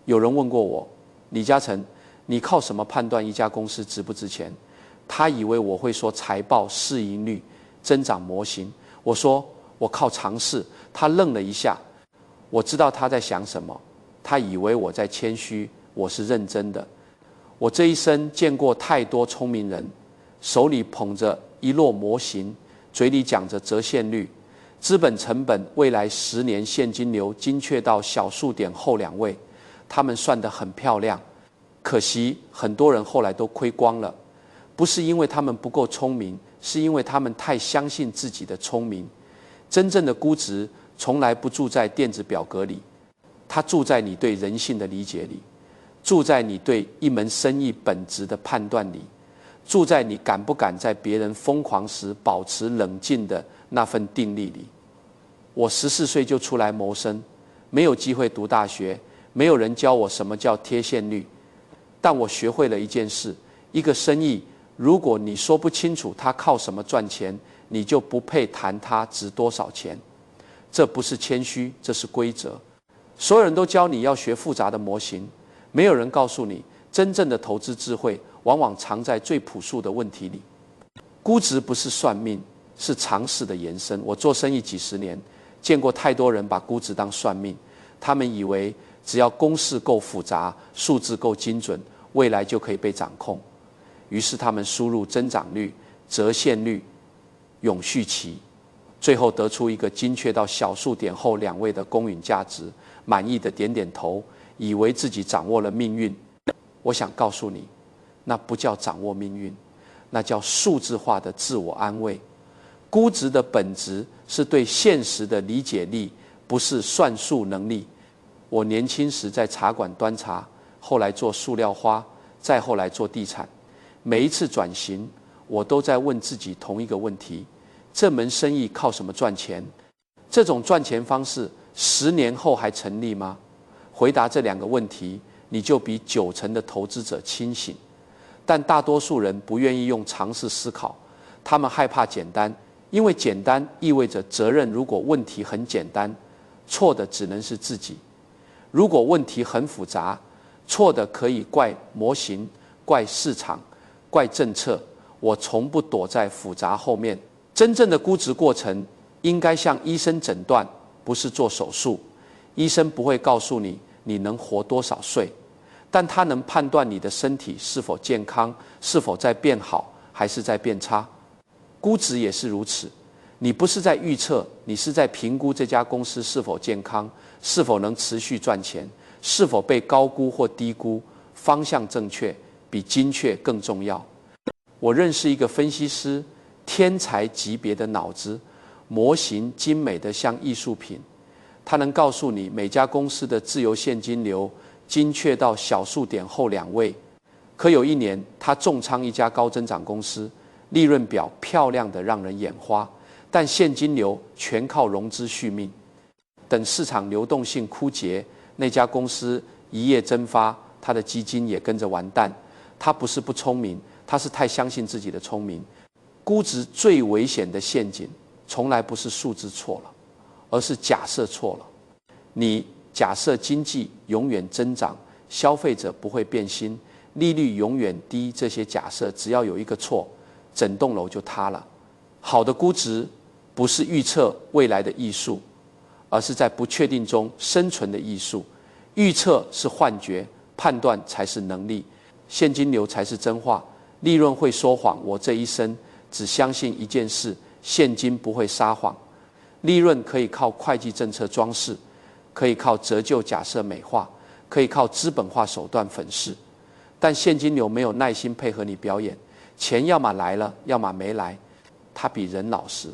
有人问过我，李嘉诚，你靠什么判断一家公司值不值钱？他以为我会说财报、市盈率、增长模型。我说我靠常识。他愣了一下，我知道他在想什么。他以为我在谦虚，我是认真的。我这一生见过太多聪明人，手里捧着一摞模型，嘴里讲着折现率、资本成本、未来10年现金流，精确到小数点后2位，他们算得很漂亮。可惜很多人后来都亏光了，不是因为他们不够聪明，是因为他们太相信自己的聪明。真正的估值从来不住在电子表格里，它住在你对人性的理解里，住在你对一门生意本质的判断里，住在你敢不敢在别人疯狂时保持冷静的那份定力里。我14岁就出来谋生，没有机会读大学，没有人教我什么叫贴现率，但我学会了一件事：一个生意，如果你说不清楚它靠什么赚钱，你就不配谈它值多少钱。这不是谦虚，这是规则。所有人都教你要学复杂的模型，没有人告诉你，真正的投资智慧往往藏在最朴素的问题里。估值不是算命，是常识的延伸。我做生意几十年，见过太多人把估值当算命，他们以为只要公式够复杂，数字够精准，未来就可以被掌控。于是他们输入增长率、折现率、永续期，最后得出一个精确到小数点后2位的公允价值，满意的点点头，以为自己掌握了命运。我想告诉你，那不叫掌握命运，那叫数字化的自我安慰。估值的本质是对现实的理解力，不是算术能力。我年轻时在茶馆端茶，后来做塑料花，再后来做地产。每一次转型，我都在问自己同一个问题：这门生意靠什么赚钱？这种赚钱方式10年后还成立吗？回答这2个问题，你就比90%的投资者清醒。但大多数人不愿意用常识思考，他们害怕简单，因为简单意味着责任。如果问题很简单，错的只能是自己；如果问题很复杂，错的可以怪模型、怪市场、怪政策。我从不躲在复杂后面。真正的估值过程应该向医生诊断，不是做手术。医生不会告诉你你能活多少岁，但他能判断你的身体是否健康，是否在变好，还是在变差。估值也是如此，你不是在预测，你是在评估这家公司是否健康，是否能持续赚钱，是否被高估或低估。方向正确比精确更重要。我认识一个分析师，天才级别的脑子，模型精美的像艺术品。他能告诉你每家公司的自由现金流精确到小数点后2位。可有一年，他重仓一家高增长公司，利润表漂亮的让人眼花，但现金流全靠融资续命。等市场流动性枯竭，那家公司一夜蒸发，他的基金也跟着完蛋。他不是不聪明，他是太相信自己的聪明。估值最危险的陷阱，从来不是数字错了，而是假设错了。你假设经济永远增长，消费者不会变心，利率永远低，这些假设只要有一个错，整栋楼就塌了。好的估值不是预测未来的艺术，而是在不确定中生存的艺术。预测是幻觉，判断才是能力。现金流才是真话，利润会说谎。我这一生只相信一件事：现金不会撒谎。利润可以靠会计政策装饰，可以靠折旧假设美化，可以靠资本化手段粉饰，但现金流没有耐心配合你表演，钱要么来了，要么没来。它比人老实。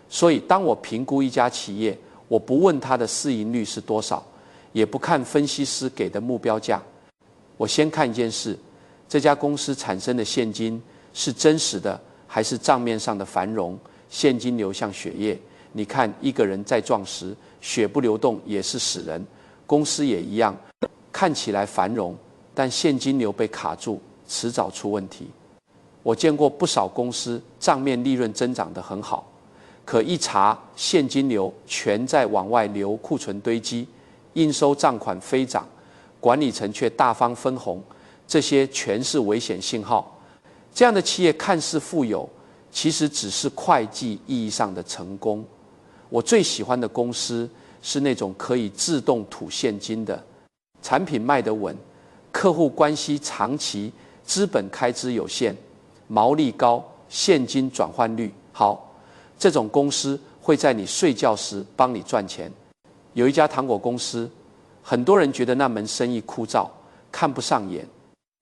所以当我评估一家企业，我不问它的市盈率是多少，也不看分析师给的目标价，我先看一件事：这家公司产生的现金是真实的，还是账面上的繁荣？现金流像血液，你看一个人在壮时，血不流动也是死人。公司也一样，看起来繁荣，但现金流被卡住，迟早出问题。我见过不少公司账面利润增长得很好，可一查现金流全在往外流，库存堆积，应收账款飞涨，管理层却大方分红，这些全是危险信号。这样的企业看似富有，其实只是会计意义上的成功。我最喜欢的公司是那种可以自动吐现金的，产品卖得稳，客户关系长期，资本开支有限，毛利高，现金转换率好。这种公司会在你睡觉时帮你赚钱。有一家糖果公司，很多人觉得那门生意枯燥，看不上眼，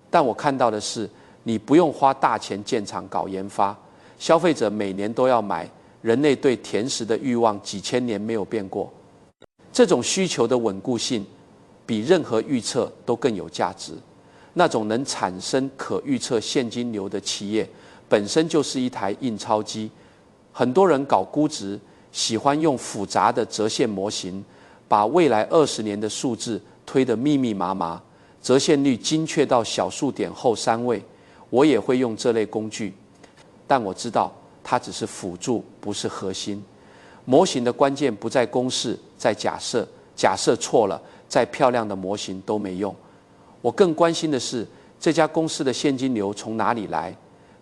但我看到的是，你不用花大钱建厂搞研发，消费者每年都要买，人类对甜食的欲望几千年没有变过。这种需求的稳固性，比任何预测都更有价值。那种能产生可预测现金流的企业，本身就是一台印钞机。很多人搞估值，喜欢用复杂的折现模型，把未来20年的数字推得密密麻麻，折现率精确到小数点后3位。我也会用这类工具，但我知道它只是辅助，不是核心。模型的关键不在公式，在假设。假设错了，再漂亮的模型都没用。我更关心的是，这家公司的现金流从哪里来，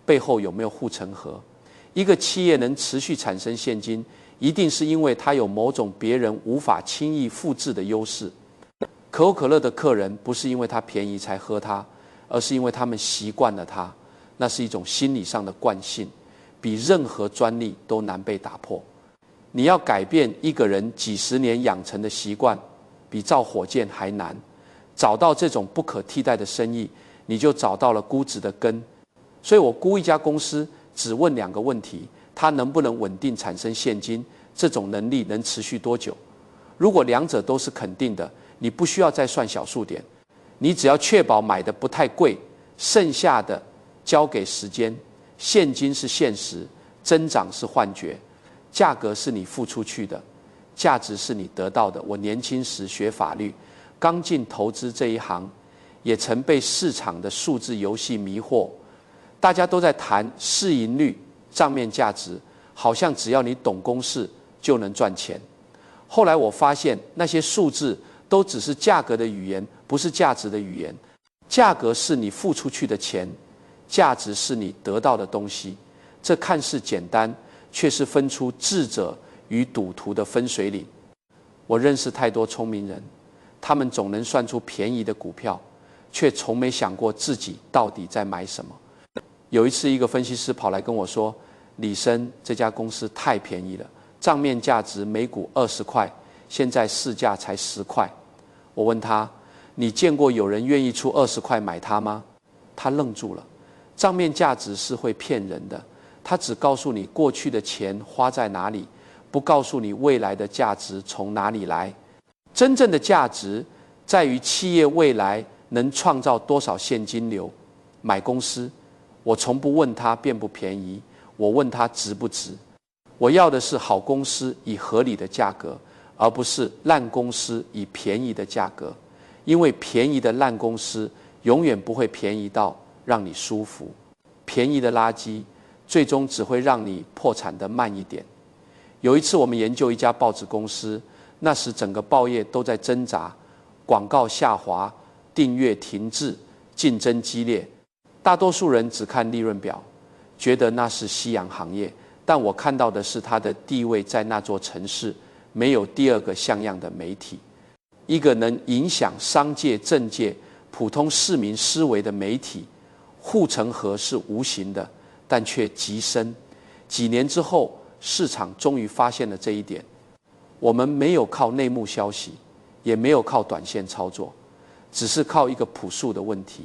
背后有没有护城河。一个企业能持续产生现金，一定是因为它有某种别人无法轻易复制的优势。可口可乐的客人不是因为它便宜才喝它，而是因为他们习惯了它。那是一种心理上的惯性，比任何专利都难被打破。你要改变一个人几十年养成的习惯，比造火箭还难。找到这种不可替代的生意，你就找到了估值的根。所以我估一家公司，只问2个问题：它能不能稳定产生现金？这种能力能持续多久？如果2者都是肯定的，你不需要再算小数点，你只要确保买的不太贵，剩下的交给时间。现金是现实，增长是幻觉，价格是你付出去的，价值是你得到的。我年轻时学法律，刚进投资这一行，也曾被市场的数字游戏迷惑。大家都在谈市盈率、账面价值，好像只要你懂公式就能赚钱。后来我发现，那些数字都只是价格的语言，不是价值的语言。价格是你付出去的钱，价值是你得到的东西。这看似简单，却是分出智者与赌徒的分水岭。我认识太多聪明人，他们总能算出便宜的股票，却从没想过自己到底在买什么。有一次，一个分析师跑来跟我说：“李生，这家公司太便宜了，账面价值每股20块，现在市价才10块。”我问他：“你见过有人愿意出20块买它吗？”他愣住了。账面价值是会骗人的，他只告诉你过去的钱花在哪里，不告诉你未来的价值从哪里来。真正的价值在于企业未来能创造多少现金流。买公司，我从不问他便不便宜，我问他值不值。我要的是好公司以合理的价格，而不是烂公司以便宜的价格。因为便宜的烂公司永远不会便宜到让你舒服，便宜的垃圾最终只会让你破产得慢一点。有一次我们研究一家报纸公司，那时整个报业都在挣扎，广告下滑，订阅停滞，竞争激烈。大多数人只看利润表，觉得那是夕阳行业，但我看到的是它的地位在那座城市没有第2个像样的媒体。一个能影响商界、政界、普通市民思维的媒体，护城河是无形的，但却极深。几年之后，市场终于发现了这一点。我们没有靠内幕消息，也没有靠短线操作，只是靠一个朴素的问题：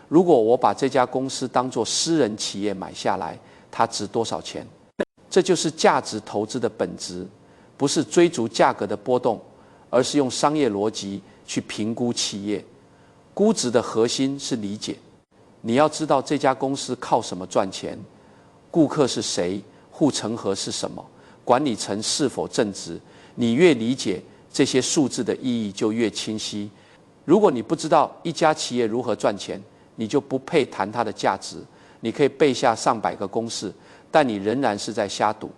如果我把这家公司当作私人企业买下来，它值多少钱？这就是价值投资的本质，不是追逐价格的波动，而是用商业逻辑去评估企业。估值的核心是理解，你要知道这家公司靠什么赚钱，顾客是谁，护城河是什么，管理层是否正直。你越理解，这些数字的意义就越清晰。如果你不知道一家企业如何赚钱，你就不配谈它的价值。你可以背下上百个公式，但你仍然是在瞎赌。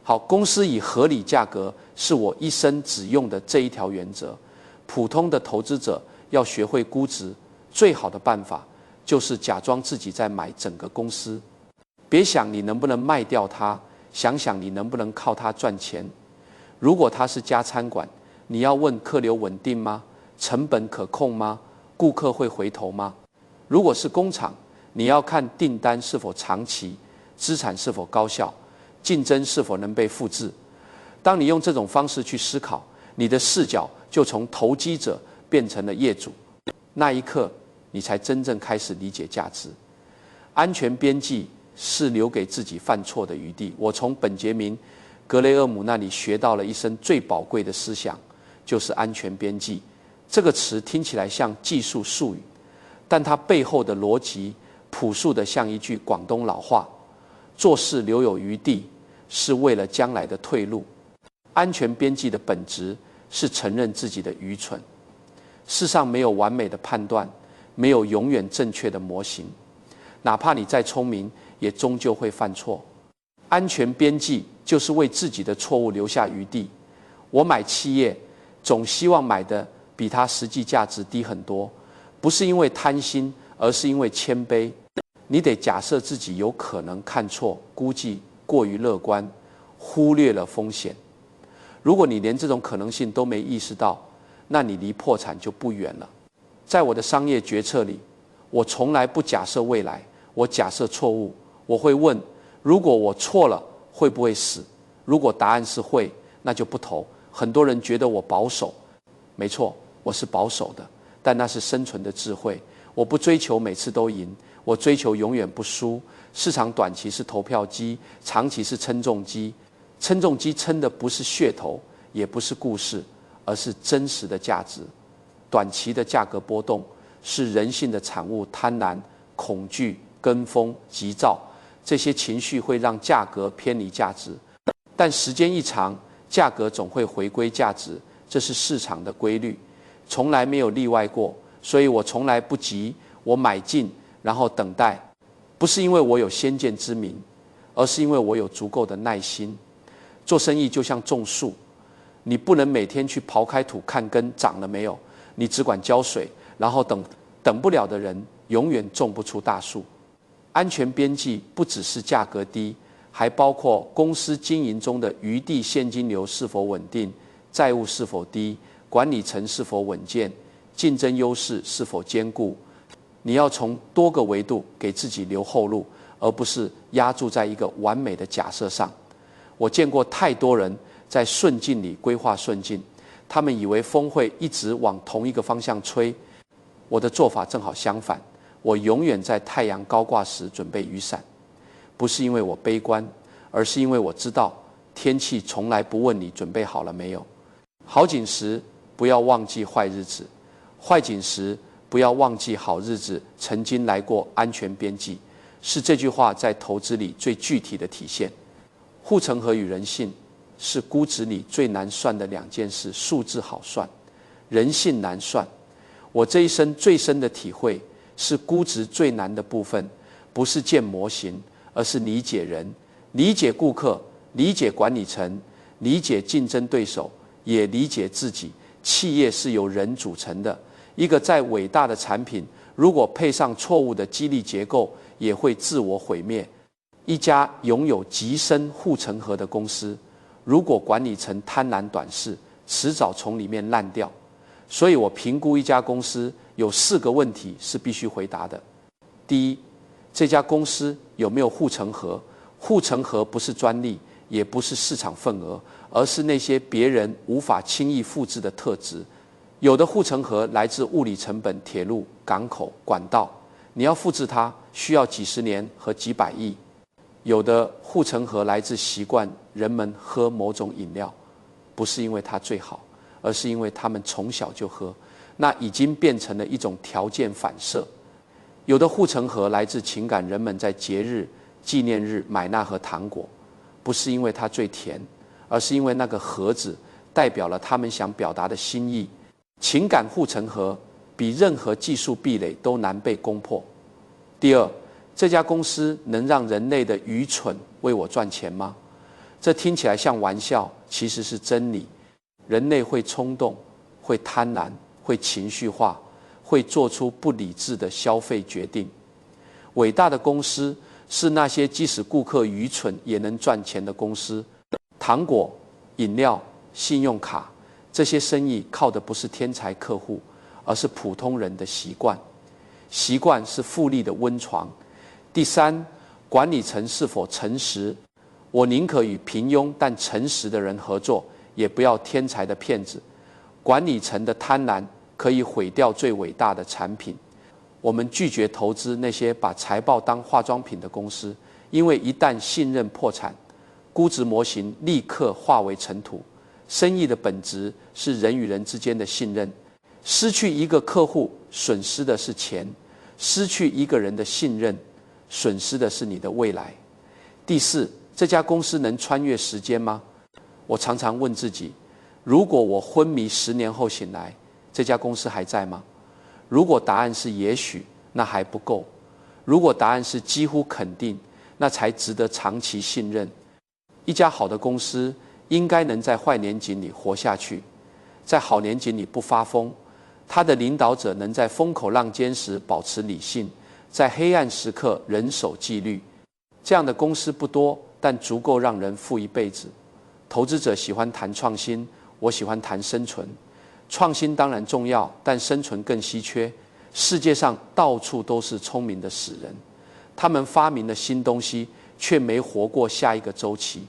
好，公司以合理价格是我一生只用的这一条原则。普通的投资者要学会估值，最好的办法就是假装自己在买整个公司。别想你能不能卖掉它，想想你能不能靠它赚钱。如果它是家餐馆，你要问客流稳定吗？成本可控吗？顾客会回头吗？如果是工厂，你要看订单是否长期，资产是否高效，竞争是否能被复制。当你用这种方式去思考，你的视角就从投机者变成了业主，那一刻你才真正开始理解价值。安全边际是留给自己犯错的余地。我从本杰明·格雷厄姆那里学到了一生最宝贵的思想，就是安全边际。这个词听起来像技术术语，但它背后的逻辑朴素的像一句广东老话：做事留有余地，是为了将来的退路。安全边际的本质是承认自己的愚蠢。世上没有完美的判断，没有永远正确的模型，哪怕你再聪明，也终究会犯错。安全边际就是为自己的错误留下余地。我买企业，总希望买的比它实际价值低很多，不是因为贪心，而是因为谦卑。你得假设自己有可能看错，估计过于乐观，忽略了风险。如果你连这种可能性都没意识到，那你离破产就不远了。在我的商业决策里，我从来不假设未来，我假设错误。我会问：如果我错了，会不会死？如果答案是会，那就不投。很多人觉得我保守，没错，我是保守的，但那是生存的智慧。我不追求每次都赢，我追求永远不输。市场短期是投票机，长期是称重机。称重机称的不是噱头，也不是故事，而是真实的价值。短期的价格波动是人性的产物，贪婪、恐惧、跟风、急躁，这些情绪会让价格偏离价值。但时间一长，价格总会回归价值，这是市场的规律，从来没有例外过。所以我从来不急，我买进，然后等待，不是因为我有先见之明，而是因为我有足够的耐心。做生意就像种树，你不能每天去刨开土看根长了没有，你只管浇水，然后等不了的人永远种不出大树。安全边际不只是价格低，还包括公司经营中的余地现金流是否稳定，债务是否低，管理层是否稳健，竞争优势是否坚固。你要从多个维度给自己留后路，而不是压注在一个完美的假设上。我见过太多人在顺境里规划顺境，他们以为风会一直往同一个方向吹。我的做法正好相反，我永远在太阳高挂时准备雨伞，不是因为我悲观，而是因为我知道天气从来不问你准备好了没有。好景时不要忘记坏日子，坏景时不要忘记好日子曾经来过。安全边际是这句话在投资里最具体的体现。护城河与人性是估值里最难算的两件事，数字好算，人性难算。我这一生最深的体会是，估值最难的部分不是建模型，而是理解人，理解顾客，理解管理层，理解竞争对手，也理解自己。企业是由人组成的，一个再伟大的产品，如果配上错误的激励结构，也会自我毁灭。一家拥有极深护城河的公司，如果管理层贪婪短视，迟早从里面烂掉。所以我评估一家公司有4个问题是必须回答的。第一，这家公司有没有护城河？护城河不是专利，也不是市场份额，而是那些别人无法轻易复制的特质。有的护城河来自物理成本、铁路、港口、管道，你要复制它，需要几十年和几百亿。有的护城河来自习惯人们喝某种饮料，不是因为它最好，而是因为他们从小就喝，那已经变成了一种条件反射。有的护城河来自情感，人们在节日、纪念日买那盒糖果，不是因为它最甜，而是因为那个盒子代表了他们想表达的心意。情感护城河比任何技术壁垒都难被攻破。第二，这家公司能让人类的愚蠢为我赚钱吗？这听起来像玩笑，其实是真理。人类会冲动，会贪婪，会情绪化，会做出不理智的消费决定。伟大的公司是那些即使顾客愚蠢也能赚钱的公司。糖果、饮料、信用卡，这些生意靠的不是天才客户，而是普通人的习惯。习惯是复利的温床。第三，管理层是否诚实？我宁可与平庸但诚实的人合作，也不要天才的骗子。管理层的贪婪可以毁掉最伟大的产品。我们拒绝投资那些把财报当化妆品的公司，因为一旦信任破产，估值模型立刻化为尘土。生意的本质是人与人之间的信任，失去一个客户，损失的是钱；失去一个人的信任，损失的是你的未来。第四，这家公司能穿越时间吗？我常常问自己，如果我昏迷10年后醒来，这家公司还在吗？如果答案是也许，那还不够；如果答案是几乎肯定，那才值得长期信任。一家好的公司应该能在坏年景里活下去，在好年景里不发疯。他的领导者能在风口浪尖时保持理性，在黑暗时刻人守纪律。这样的公司不多，但足够让人富一辈子。投资者喜欢谈创新，我喜欢谈生存。创新当然重要，但生存更稀缺。世界上到处都是聪明的死人，他们发明了新东西，却没活过下一个周期。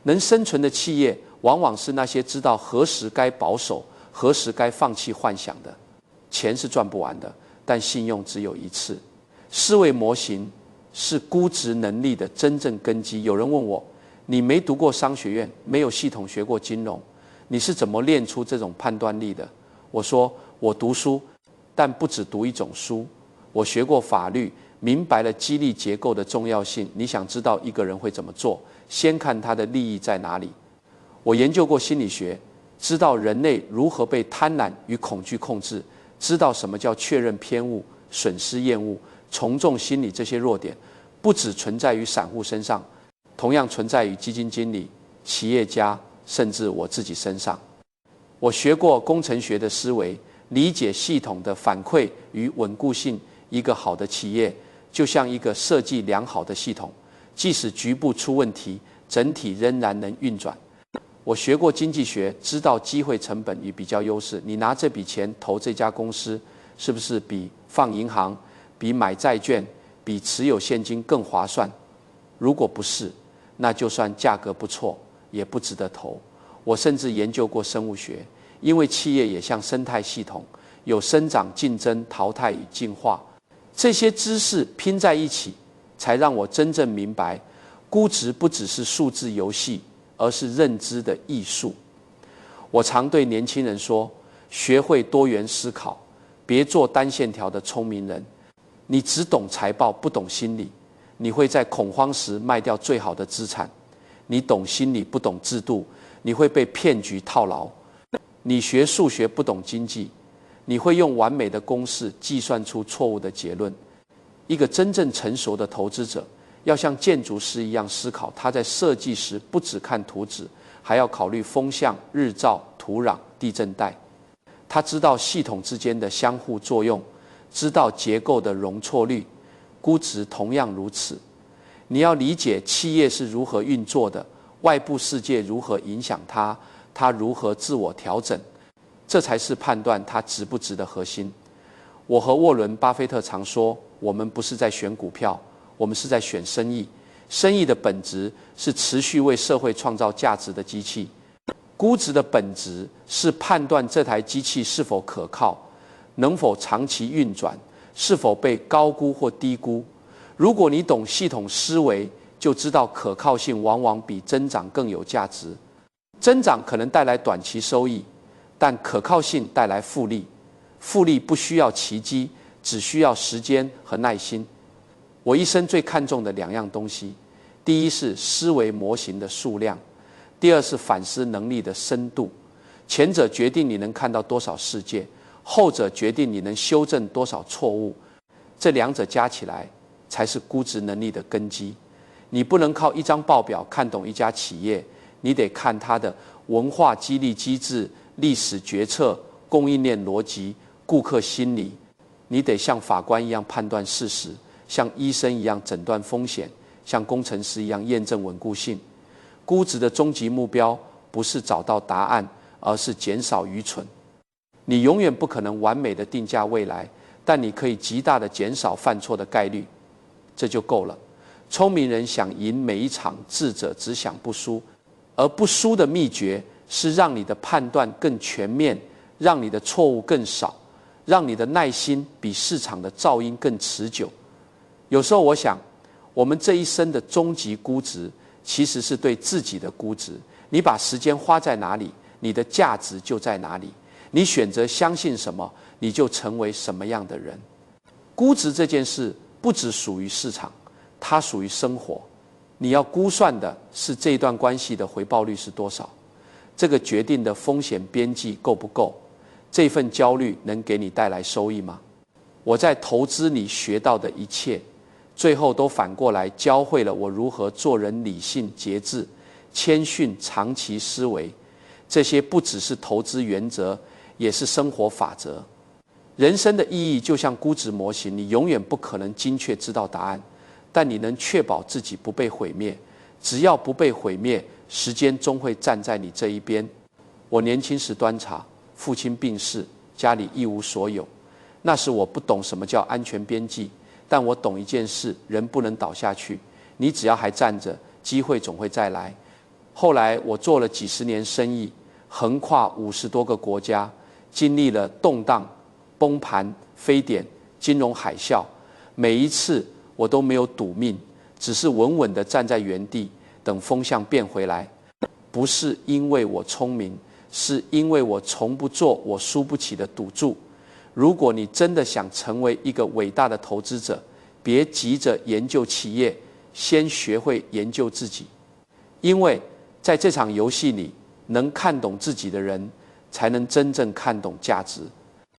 能生存的企业，往往是那些知道何时该保守，何时该放弃幻想的。钱是赚不完的，但信用只有一次。思维模型是估值能力的真正根基。有人问我，你没读过商学院，没有系统学过金融，你是怎么练出这种判断力的？我说，我读书，但不只读一种书。我学过法律，明白了激励结构的重要性。你想知道一个人会怎么做，先看他的利益在哪里。我研究过心理学，知道人类如何被贪婪与恐惧控制，知道什么叫确认偏误、损失厌恶、从众心理。这些弱点不只存在于散户身上，同样存在于基金经理、企业家，甚至我自己身上。我学过工程学的思维，理解系统的反馈与稳固性。一个好的企业就像一个设计良好的系统，即使局部出问题，整体仍然能运转。我学过经济学，知道机会成本与比较优势。你拿这笔钱投这家公司，是不是比放银行、比买债券、比持有现金更划算？如果不是，那就算价格不错，也不值得投。我甚至研究过生物学，因为企业也像生态系统，有生长、竞争、淘汰与进化。这些知识拼在一起，才让我真正明白，估值不只是数字游戏，而是认知的艺术。我常对年轻人说，学会多元思考，别做单线条的聪明人。你只懂财报，不懂心理，你会在恐慌时卖掉最好的资产。你懂心理，不懂制度，你会被骗局套牢。你学数学，不懂经济，你会用完美的公式计算出错误的结论。一个真正成熟的投资者，要像建筑师一样思考，他在设计时不只看图纸，还要考虑风向、日照、土壤、地震带。他知道系统之间的相互作用，知道结构的容错率。估值同样如此。你要理解企业是如何运作的，外部世界如何影响它，它如何自我调整，这才是判断它值不值的核心。我和沃伦·巴菲特常说，我们不是在选股票，我们是在选生意。生意的本质是持续为社会创造价值的机器，估值的本质是判断这台机器是否可靠，能否长期运转，是否被高估或低估。如果你懂系统思维，就知道可靠性往往比增长更有价值。增长可能带来短期收益，但可靠性带来复利。复利不需要奇迹，只需要时间和耐心。我一生最看重的2样东西，第一是思维模型的数量，第二是反思能力的深度。前者决定你能看到多少世界，后者决定你能修正多少错误。这2者加起来才是估值能力的根基。你不能靠一张报表看懂一家企业，你得看它的文化激励机制、历史决策、供应链逻辑、顾客心理、你得像法官一样判断事实，像医生一样诊断风险，像工程师一样验证稳固性。估值的终极目标不是找到答案，而是减少愚蠢。你永远不可能完美的定价未来，但你可以极大的减少犯错的概率，这就够了。聪明人想赢每一场，智者只想不输。而不输的秘诀是让你的判断更全面，让你的错误更少，让你的耐心比市场的噪音更持久。有时候我想，我们这一生的终极估值其实是对自己的估值。你把时间花在哪里，你的价值就在哪里。你选择相信什么，你就成为什么样的人。估值这件事不只属于市场，它属于生活。你要估算的是这段关系的回报率是多少，这个决定的风险边际够不够，这份焦虑能给你带来收益吗？我在投资里学到的一切，最后都反过来教会了我如何做人理性节制、谦逊长期思维。这些不只是投资原则，也是生活法则。人生的意义就像估值模型，你永远不可能精确知道答案，但你能确保自己不被毁灭。只要不被毁灭，时间终会站在你这一边。我年轻时端茶，父亲病逝，家里一无所有。那时我不懂什么叫安全边际，但我懂一件事，人不能倒下去，你只要还站着，机会总会再来。后来我做了几十年生意，横跨50多个国家，经历了动荡、崩盘、非典、金融海啸，每一次我都没有赌命，只是稳稳地站在原地，等风向变回来。不是因为我聪明，是因为我从不做我输不起的赌注。如果你真的想成为一个伟大的投资者，别急着研究企业，先学会研究自己。因为在这场游戏里，能看懂自己的人，才能真正看懂价值。